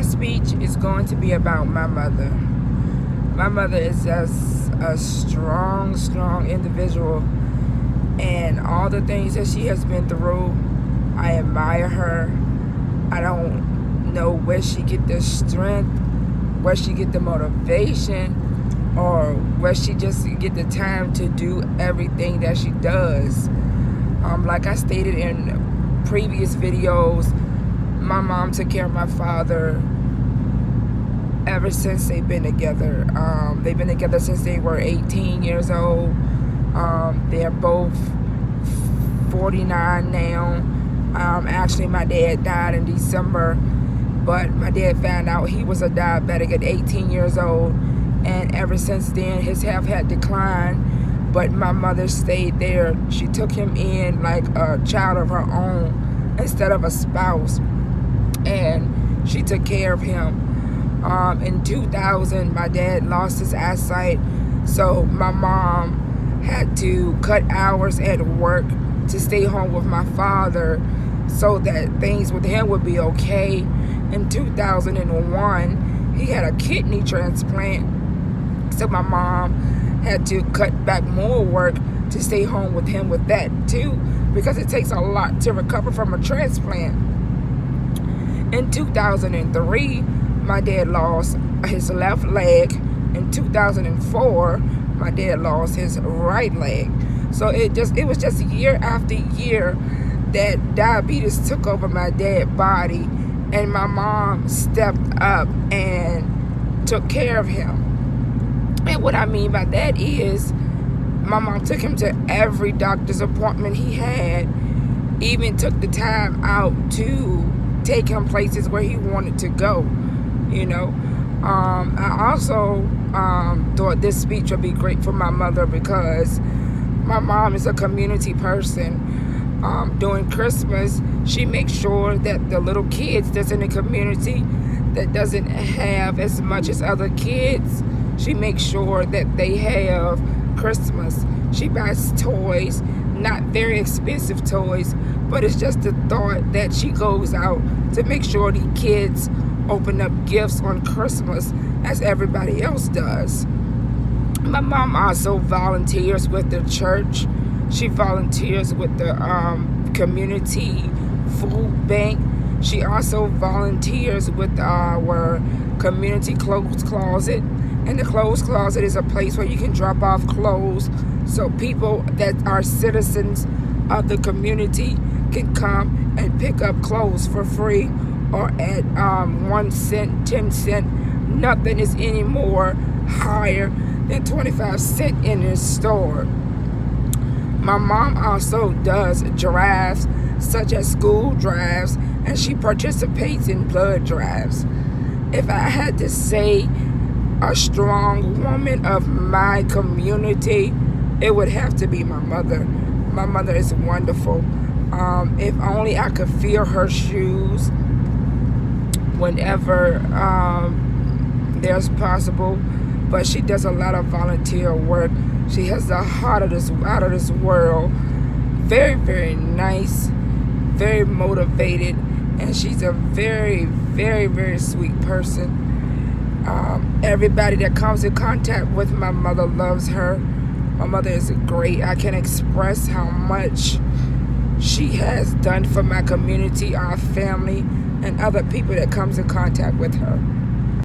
This speech is going to be about my mother. My mother is just a strong, strong individual, and all the things that she has been through, I admire her. I don't know where she get the strength, where she get the motivation, or where she just get the time to do everything that she does. Like I stated in previous videos, my mom took care of my father ever since they've been together. They've been together since they were 18 years old. They're both 49 now. Actually, my dad died in December, but my dad found out he was a diabetic at 18 years old, and ever since then his health had declined. But my mother stayed there. She took him in like a child of her own instead of a spouse, and she took care of him. In 2000, my dad lost his eyesight, so my mom had to cut hours at work to stay home with my father so that things with him would be okay. In 2001, he had a kidney transplant, so my mom had to cut back more work to stay home with him with that too, because it takes a lot to recover from a transplant. In 2003, my dad lost his left leg. In 2004, my dad lost his right leg. So it was just year after year that diabetes took over my dad's body, and my mom stepped up and took care of him. And what I mean by that is, my mom took him to every doctor's appointment he had, even took the time out to take him places where he wanted to go, you know. I also thought this speech would be great for my mother because my mom is a community person. During Christmas, she makes sure that the little kids that's in the community that doesn't have as much as other kids, she makes sure that they have Christmas. She buys toys, not very expensive toys, but it's just the thought that she goes out to make sure the kids open up gifts on Christmas as everybody else does. My mom also volunteers with the church. She volunteers with the community food bank. She also volunteers with our community clothes closet. And the clothes closet is a place where you can drop off clothes so people that are citizens of the community can come and pick up clothes for free or at 1 cent, 10 cent. Nothing is any more higher than 25 cents in the store. My mom also does drives such as school drives, and she participates in blood drives. If I had to say a strong woman of my community, it would have to be my mother. My mother is wonderful. If only I could feel her shoes whenever there's possible. But she does a lot of volunteer work. She has the heart of this out of this world. Very, very nice, very motivated, and she's a very, very, very sweet person. Everybody that comes in contact with my mother loves her. My mother is great. I can't express how much she has done for my community, our family, and other people that comes in contact with her.